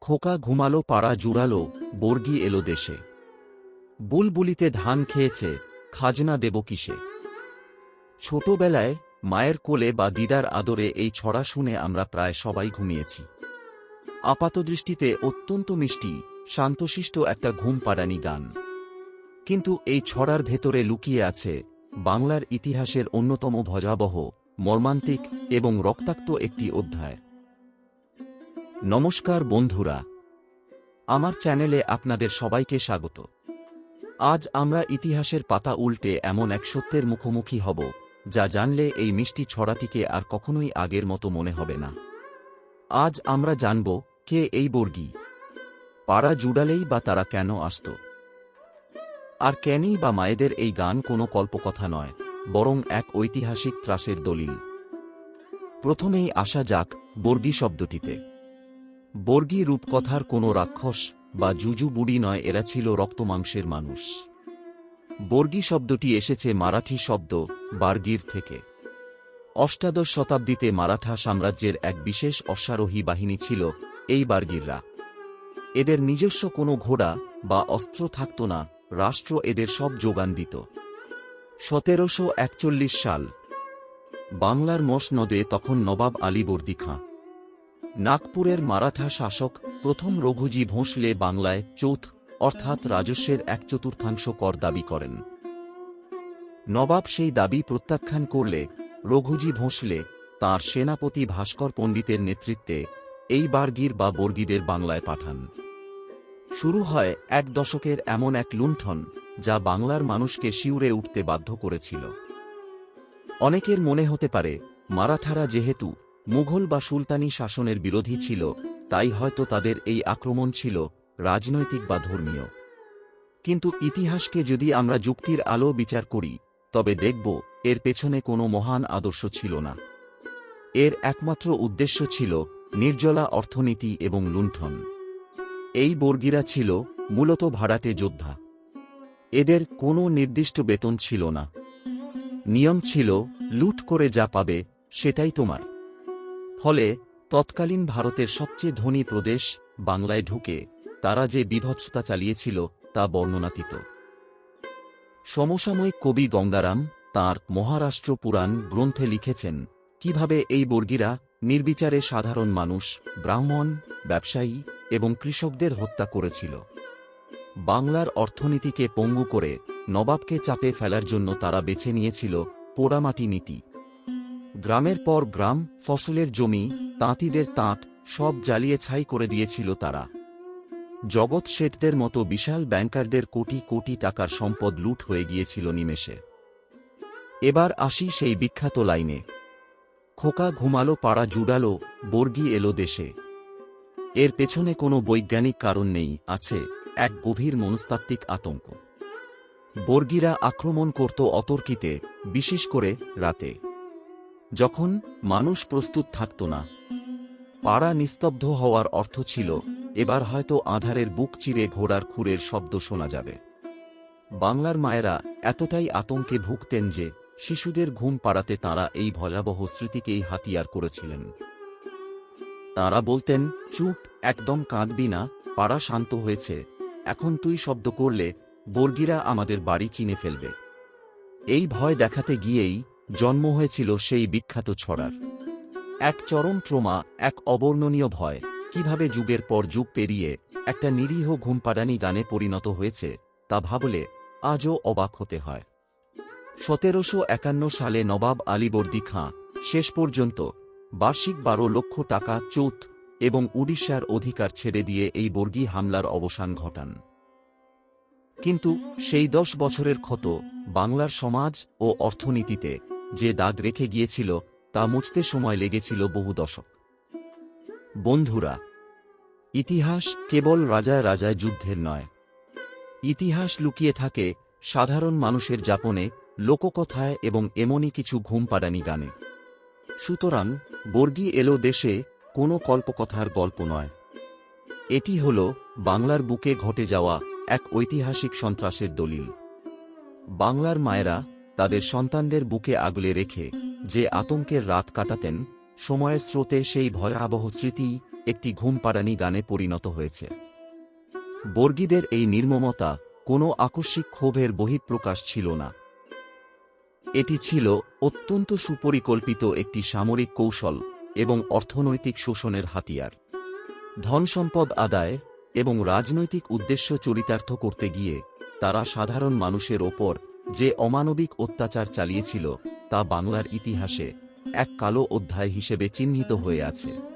খোকা ঘুমালো পাড়া জুড়ালো, বর্গি এলো দেশে। বুলবুলিতে ধান খেয়েছে, খাজনা দেব কিসে। ছোটবেলায় মায়ের কোলে বা দিদার আদরে এই ছড়া শুনে আমরা প্রায় সবাই ঘুমিয়েছি। আপাতদৃষ্টিতে অত্যন্ত মিষ্টি, শান্তশিষ্ট একটা ঘুম পাড়ানি গান। কিন্তু এই ছড়ার ভেতরে লুকিয়ে আছে বাংলার ইতিহাসের অন্যতম ভয়াবহ, মর্মান্তিক এবং রক্তাক্ত একটি অধ্যায়। নমস্কার বন্ধুরা, আমার চ্যানেলে আপনাদের সবাইকে স্বাগত। আজ আমরা ইতিহাসের পাতা উল্টে এমন এক সত্যের মুখোমুখি হব যা জানলে এই মিষ্টি ছড়াটিকে আর কখনোই আগের মতো মনে হবে না। আজ আমরা জানব কে এই বর্গি, পাড়া জুড়ালেই বা তারা কেন আসত, আর কেনই বা মায়েদের এই গান কোনো কল্পকথা নয়, বরং এক ঐতিহাসিক ত্রাসের দলিল। প্রথমেই আসা যাক বর্গি শব্দটিতে। বর্গি রূপকথার কোনো রাক্ষস বা জুজু বুড়ি নয়, এরা ছিল রক্তমাংসের মানুষ। বর্গি শব্দটি এসেছে মারাঠি শব্দ বার্গির থেকে। অষ্টাদশ শতাব্দীতে মারাঠা সাম্রাজ্যের এক বিশেষ অশ্বারোহী বাহিনী ছিল এই বার্গিররা। এদের নিজস্ব কোনো ঘোড়া বা অস্ত্র থাকত না, রাষ্ট্র এদের সব যোগান দিত। 1741 সাল, বাংলার মসনদে তখন নবাব আলীবর্দী খাঁ। নাগপুরের মারাঠা শাসক প্রথম রঘুজি ভোঁসলে বাংলায় চৌথ অর্থাৎ রাজস্বের 1/4 কর দাবি করেন। নবাব সেই দাবি প্রত্যাখ্যান করলে রঘুজি ভোঁসলে তাঁর সেনাপতি ভাস্কর পণ্ডিতের নেতৃত্বে এই বার্গির বা বর্গিদের বাংলায় পাঠান। শুরু হয় এক দশকের এমন এক লুণ্ঠন যা বাংলার মানুষকে শিউরে উঠতে বাধ্য করেছিল। অনেকের মনে হতে পারে মারাঠারা যেহেতু মুঘল বা সুলতানি শাসনের বিরোধী ছিল, তাই হয়তো তাদের এই আক্রমণ ছিল রাজনৈতিক বা ধর্মীয়। কিন্তু ইতিহাসকে যদি আমরা যুক্তির আলো বিচার করি, তবে দেখব এর পেছনে কোনো মহান আদর্শ ছিল না। এর একমাত্র উদ্দেশ্য ছিল নির্জলা অর্থনীতি এবং লুণ্ঠন। এই বর্গিরা ছিল মূলত ভাড়াটে যোদ্ধা। এদের কোনো নির্দিষ্ট বেতন ছিল না। নিয়ম ছিল লুট করে যা পাবে সেটাই তোমার। ফলে তৎকালীন ভারতের সবচেয়ে ধনী প্রদেশ বাংলায় ঢুকে তারা যে বীভৎসতা চালিয়েছিল তা বর্ণনাতীত। সমসাময়িক কবি গঙ্গারাম তাঁর মহারাষ্ট্র পুরাণ গ্রন্থে লিখেছেন কিভাবে এই বর্গিরা নির্বিচারে সাধারণ মানুষ, ব্রাহ্মণ, ব্যবসায়ী এবং কৃষকদের হত্যা করেছিল। বাংলার অর্থনীতিকে পঙ্গু করে নবাবকে চাপে ফেলার জন্য তারা বেছে নিয়েছিল পোড়ামাটি নীতি। গ্রামের পর গ্রাম, ফসলের জমি, তাঁতিদের তাঁত সব জ্বালিয়ে ছাই করে দিয়েছিল তারা। জগৎ শেঠদের মতো বিশাল ব্যাংকারদের কোটি কোটি টাকার সম্পদ লুট হয়ে গিয়েছিল নিমেষে। এবার আসি সেই বিখ্যাত লাইনে, খোকা ঘুমালো পাড়া জুড়ালো, বর্গি এলো দেশে। এর পেছনে কোনো বৈজ্ঞানিক কারণ নেই, আছে এক গভীর মনস্তাত্ত্বিক আতঙ্ক। বর্গিরা আক্রমণ করত অতর্কিতে, বিশেষ করে রাতে, যখন মানুষ প্রস্তুত থাকত না। পাড়া নিস্তব্ধ হওয়ার অর্থ ছিল এবার হয়তো আঁধারের বুক চিরে ঘোড়ার খুরের শব্দ শোনা যাবে। বাংলার মায়েরা এতটাই আতঙ্কে ভুগতেন যে শিশুদের ঘুম পাড়াতে তাঁরা এই ভয়াবহ স্মৃতিকেই হাতিয়ার করেছিলেন। তাঁরা বলতেন, চুপ, একদম কাঁদবি না, পাড়া শান্ত হয়েছে, এখন তুই শব্দ করলে বর্গিরা আমাদের বাড়ি চিনে ফেলবে। এই ভয় দেখাতে গিয়েই জন্ম হয়েছিল সেই বিখ্যাত ছড়ার। এক চরম ট্রমা, এক অবর্ণনীয় ভয় কিভাবে যুগের পর যুগ পেরিয়ে একটা নিরীহ ঘুমপাড়ানি গানে পরিণত হয়েছে তা ভাবলে আজও অবাক হতে হয়। 1751 সালে নবাব আলীবর্দী খাঁ শেষ পর্যন্ত বার্ষিক 12 লক্ষ টাকা চৌথ এবং উড়িষ্যার অধিকার ছেড়ে দিয়ে এই বর্গি হামলার অবসান ঘটান। কিন্তু সেই 10 বছরের ক্ষত বাংলার সমাজ ও অর্থনীতিতে যে দাগ রেখে গিয়েছিল তা মুছতে সময় লেগেছিল বহু দশক। বন্ধুরা, ইতিহাস কেবল রাজায় রাজায় যুদ্ধের নয়। ইতিহাস লুকিয়ে থাকে সাধারণ মানুষের যাপনে, লোককথায় এবং এমনই কিছু ঘুমপাড়ানি গানে। সুতরাং বর্গি এলো দেশে কোনো কল্পকথার গল্প নয়। এটি হল বাংলার বুকে ঘটে যাওয়া এক ঐতিহাসিক সন্ত্রাসের দলিল। বাংলার মায়েরা তাদের সন্তানদের বুকে আগলে রেখে যে আতঙ্কের রাত কাটাতেন, সময়ের স্রোতে সেই ভয়াবহ স্মৃতি একটি ঘুমপাড়ানি গানে পরিণত হয়েছে। বর্গীদের এই নির্মমতা কোনো আকস্মিক ক্ষোভের বহিঃপ্রকাশ ছিল না। এটি ছিল অত্যন্ত সুপরিকল্পিত একটি সামরিক কৌশল এবং অর্থনৈতিক শোষণের হাতিয়ার। ধনসম্পদ আদায় এবং রাজনৈতিক উদ্দেশ্য চরিতার্থ করতে গিয়ে তারা সাধারণ মানুষের ওপর যে অমানবিক অত্যাচার চালিয়েছিল তা বাংলার ইতিহাসে এক কালো অধ্যায় হিসেবে চিহ্নিত হয়ে আছে।